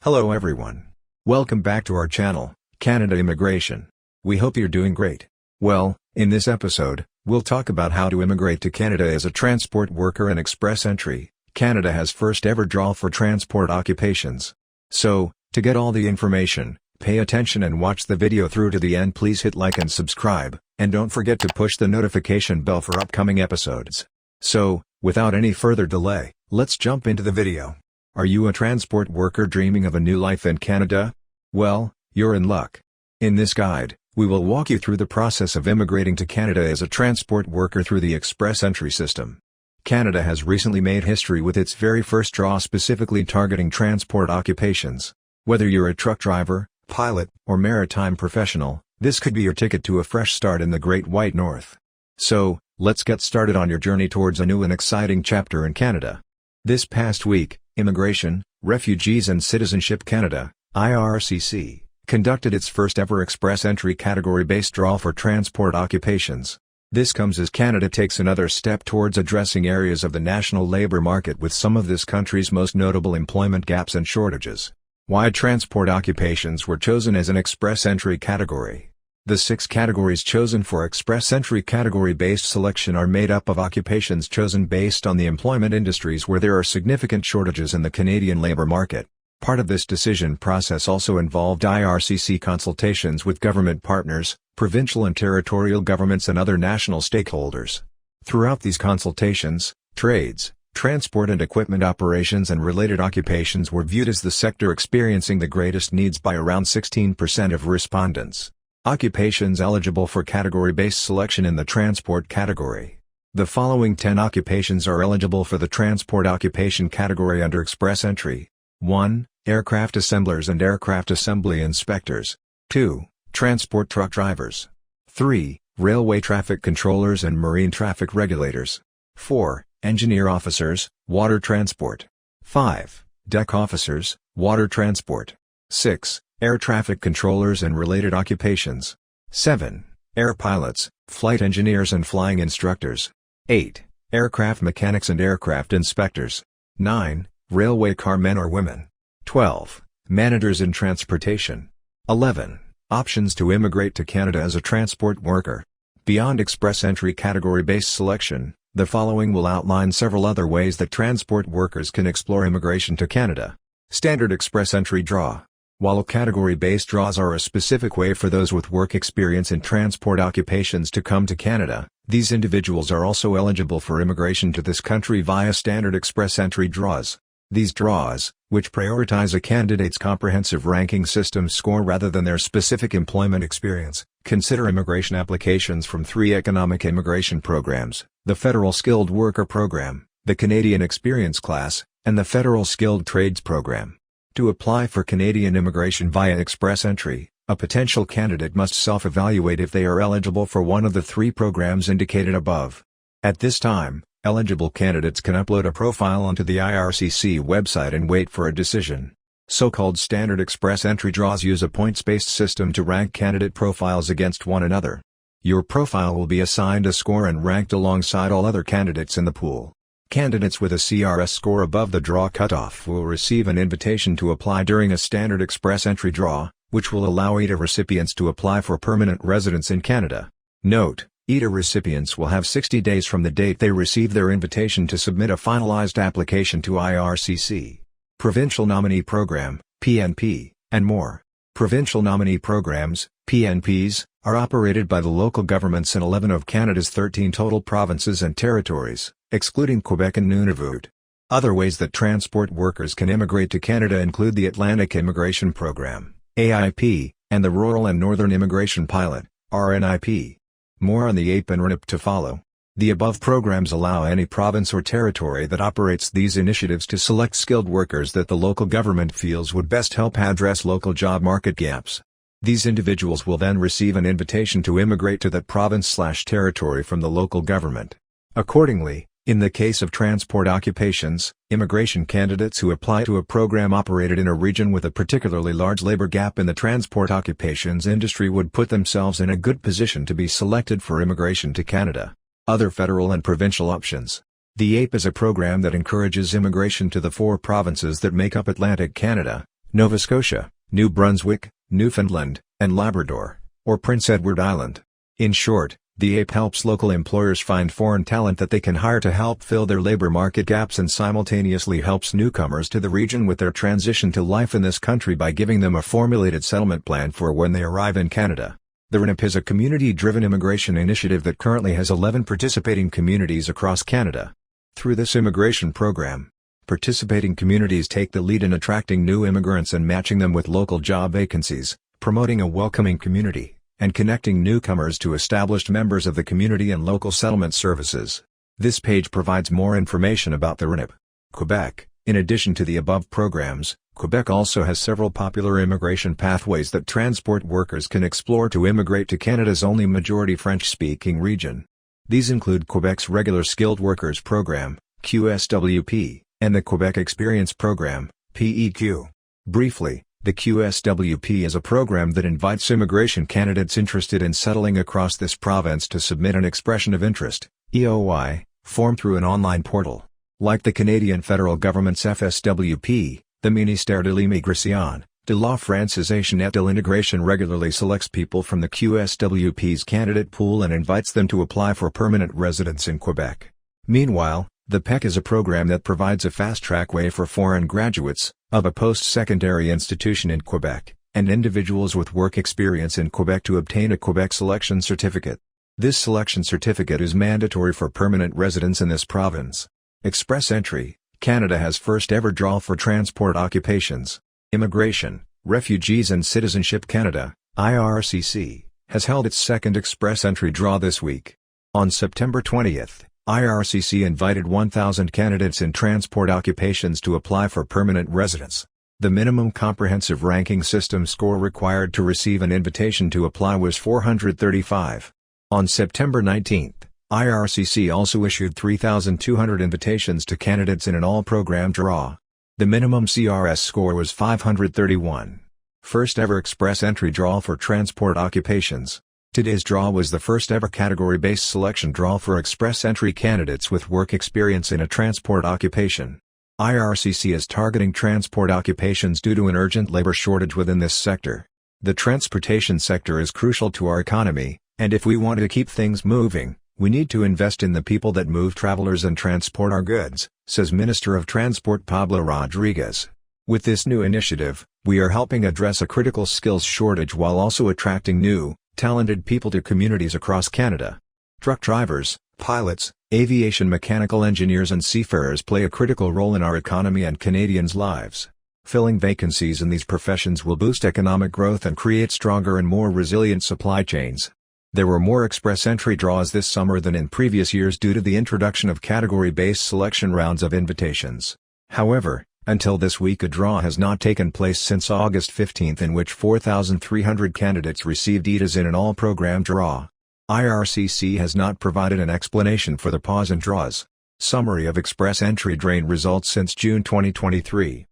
Hello everyone. Welcome back to our channel, Canada Immigration. We hope you're doing great. Well, in this episode, we'll talk about how to immigrate to Canada as a transport worker and express entry. Canada has first ever draw for transport occupations. So, to get all the information, pay attention and watch the video through to the end. Please hit like and subscribe, and don't forget to push the notification bell for upcoming episodes. So, without any further delay, let's jump into the video. Are you a transport worker dreaming of a new life in Canada? Well, you're in luck. In this guide, we will walk you through the process of immigrating to Canada as a transport worker through the express entry system. Canada has recently made history with its very first draw specifically targeting transport occupations. Whether you're a truck driver, pilot, or maritime professional, this could be your ticket to a fresh start in the Great White North. So, let's get started on your journey towards a new and exciting chapter in Canada. This past week, Immigration, Refugees and Citizenship Canada, ircc, conducted its first ever express entry category-based draw for transport occupations. This comes as Canada takes another step towards addressing areas of the national labour market with some of this country's most notable employment gaps and shortages. Why transport occupations were chosen as an express entry category. The 6 categories chosen for express entry category-based selection are made up of occupations chosen based on the employment industries where there are significant shortages in the Canadian labour market. Part of this decision process also involved ircc consultations with government partners, provincial and territorial governments and other national stakeholders. Throughout these consultations, trades, transport and equipment operations and related occupations were viewed as the sector experiencing the greatest needs by around 16% of respondents. Occupations eligible for category-based selection in the transport category. The following 10 occupations are eligible for the transport occupation category under express entry. 1. Aircraft assemblers and aircraft assembly inspectors. 2. Transport truck drivers. 3. Railway traffic controllers and marine traffic regulators. 4. Engineer officers, water transport. 5. Deck officers, water transport. 6. Air traffic controllers and related occupations. 7. Air pilots, flight engineers and flying instructors. 8. Aircraft mechanics and aircraft inspectors. 9. Railway car men or women. 12. Managers in transportation. 11. Options to immigrate to Canada as a transport worker. Beyond express entry category-based selection, the following will outline several other ways that transport workers can explore immigration to Canada. Standard express entry draw. While category-based draws are a specific way for those with work experience in transport occupations to come to Canada, these individuals are also eligible for immigration to this country via standard express entry draws. These draws, which prioritize a candidate's comprehensive ranking system score rather than their specific employment experience, consider immigration applications from 3 economic immigration programs: the Federal Skilled Worker Program, the Canadian Experience Class, and the Federal Skilled Trades Program. To apply for Canadian immigration via express entry, a potential candidate must self-evaluate if they are eligible for one of the 3 programs indicated above. At this time, eligible candidates can upload a profile onto the ircc website and wait for a decision. So-called standard express entry draws use a points-based system to rank candidate profiles against one another. Your profile will be assigned a score and ranked alongside all other candidates in the pool. Candidates with a CRS score above the draw cutoff will receive an invitation to apply during a standard express entry draw, which will allow ETA recipients to apply for permanent residence in Canada. Note: ETA recipients will have 60 days from the date they receive their invitation to submit a finalized application to ircc. Provincial Nominee Program, PNP, and more. Provincial Nominee Programs, PNPs, are operated by the local governments in 11 of Canada's 13 total provinces and territories, excluding Quebec and Nunavut. Other ways that transport workers can immigrate to Canada include the Atlantic Immigration Program, AIP, and the Rural and Northern Immigration Pilot, RNIP. More on the AIP and RNIP to follow. The above programs allow any province or territory that operates these initiatives to select skilled workers that the local government feels would best help address local job market gaps. These individuals will then receive an invitation to immigrate to that province/territory from the local government. Accordingly, in the case of transport occupations, immigration candidates who apply to a program operated in a region with a particularly large labor gap in the transport occupations industry would put themselves in a good position to be selected for immigration to Canada. Other federal and provincial options. The AIP is a program that encourages immigration to the 4 provinces that make up Atlantic Canada, Nova Scotia, New Brunswick, Newfoundland, and Labrador, or Prince Edward Island. In short, the APE helps local employers find foreign talent that they can hire to help fill their labor market gaps and simultaneously helps newcomers to the region with their transition to life in this country by giving them a formulated settlement plan for when they arrive in Canada. The RNIP is a community-driven immigration initiative that currently has 11 participating communities across Canada. Through this immigration program, participating communities take the lead in attracting new immigrants and matching them with local job vacancies, promoting a welcoming community, and connecting newcomers to established members of the community and local settlement services. This page provides more information about the RNIP. Quebec. In addition to the above programs, Quebec also has several popular immigration pathways that transport workers can explore to immigrate to Canada's only majority French-speaking region. These include Quebec's Regular Skilled Workers Program, QSWP, and the Quebec Experience Program, PEQ. Briefly, the QSWP is a program that invites immigration candidates interested in settling across this province to submit an expression of interest, EOI, form through an online portal. Like the Canadian federal government's FSWP, the Ministère de l'Immigration, de la Francisation et de l'Intégration regularly selects people from the QSWP's candidate pool and invites them to apply for permanent residence in Quebec. Meanwhile, the PEC is a program that provides a fast-track way for foreign graduates of a post-secondary institution in Quebec, and individuals with work experience in Quebec to obtain a Quebec Selection Certificate. This selection certificate is mandatory for permanent residence in this province. Express Entry. Canada has first ever draw for transport occupations. Immigration, Refugees and Citizenship Canada, IRCC, has held its second Express Entry draw this week. On September 20th, IRCC invited 1,000 candidates in transport occupations to apply for permanent residence. The minimum comprehensive ranking system score required to receive an invitation to apply was 435. On September 19th, IRCC also issued 3,200 invitations to candidates in an all-program draw. The minimum CRS score was 531. First ever Express Entry draw for transport occupations. Today's draw was the first ever category-based selection draw for Express Entry candidates with work experience in a transport occupation. IRCC is targeting transport occupations due to an urgent labor shortage within this sector. The transportation sector is crucial to our economy, and if we want to keep things moving, we need to invest in the people that move travelers and transport our goods, says Minister of Transport Pablo Rodriguez. With this new initiative, we are helping address a critical skills shortage while also attracting new, talented people to communities across Canada. Truck drivers, pilots, aviation mechanical engineers and seafarers play a critical role in our economy and Canadians' lives. Filling vacancies in these professions will boost economic growth and create stronger and more resilient supply chains. There were more Express Entry draws this summer than in previous years due to the introduction of category-based selection rounds of invitations. However, until this week a draw has not taken place since August 15 in which 4,300 candidates received ETAs in an all-program draw. IRCC has not provided an explanation for the pause in draws. Summary of Express Entry drain results since June 2023.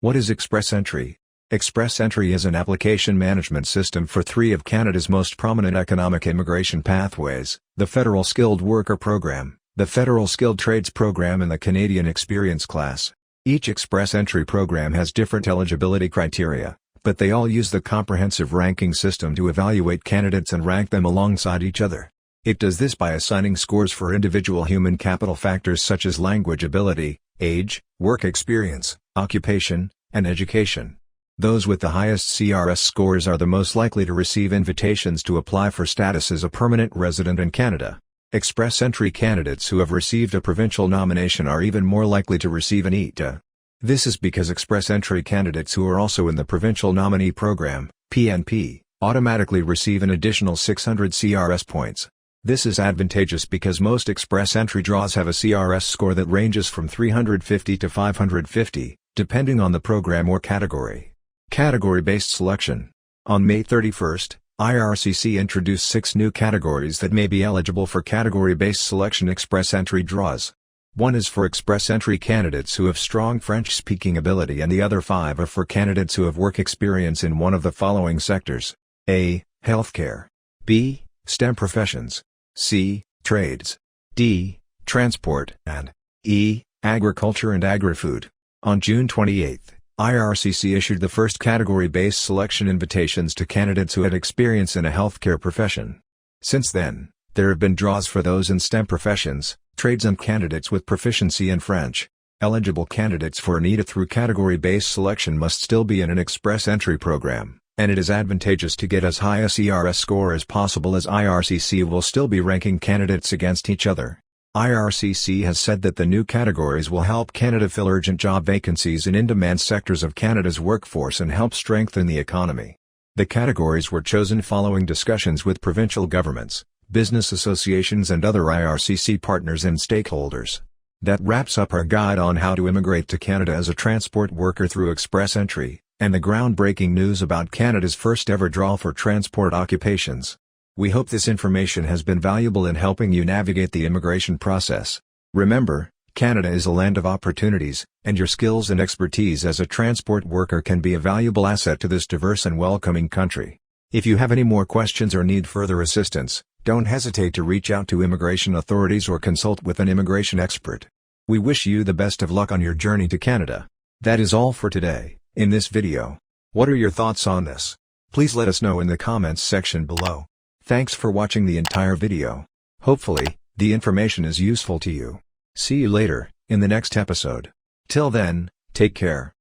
What is Express Entry? Express Entry is an application management system for three of Canada's most prominent economic immigration pathways, the Federal Skilled Worker Program, the Federal Skilled Trades Program and the Canadian Experience Class. Each Express Entry program has different eligibility criteria, but they all use the comprehensive ranking system to evaluate candidates and rank them alongside each other. It does this by assigning scores for individual human capital factors such as language ability, age, work experience, occupation, and education. Those with the highest CRS scores are the most likely to receive invitations to apply for status as a permanent resident in Canada. Express Entry candidates who have received a provincial nomination are even more likely to receive an ETA. This is because Express Entry candidates who are also in the Provincial Nominee Program, PNP, automatically receive an additional 600 CRS points. This is advantageous because most Express Entry draws have a CRS score that ranges from 350 to 550, depending on the program or category. Category-based selection. On May 31st, IRCC introduced 6 new categories that may be eligible for category-based selection Express Entry draws. One is for Express Entry candidates who have strong French-speaking ability and the other 5 are for candidates who have work experience in one of the following sectors. A. Healthcare. B. STEM professions. C. Trades, D. Transport, and E. Agriculture and Agri-Food. On June 28, IRCC issued the first category-based selection invitations to candidates who had experience in a healthcare profession. Since then, there have been draws for those in STEM professions, trades and candidates with proficiency in French. Eligible candidates for NITA through category-based selection must still be in an express entry program, and it is advantageous to get as high a CRS score as possible, as IRCC will still be ranking candidates against each other. IRCC has said that the new categories will help Canada fill urgent job vacancies in in-demand sectors of Canada's workforce and help strengthen the economy. The categories were chosen following discussions with provincial governments, business associations and other IRCC partners and stakeholders. That wraps up our guide on how to immigrate to Canada as a transport worker through express entry, and the groundbreaking news about Canada's first ever draw for transport occupations. We hope this information has been valuable in helping you navigate the immigration process. Remember, Canada is a land of opportunities, and your skills and expertise as a transport worker can be a valuable asset to this diverse and welcoming country. If you have any more questions or need further assistance, don't hesitate to reach out to immigration authorities or consult with an immigration expert. We wish you the best of luck on your journey to Canada. That is all for today, in this video. What are your thoughts on this? Please let us know in the comments section below. Thanks for watching the entire video. Hopefully, the information is useful to you. See you later, in the next episode. Till then, take care.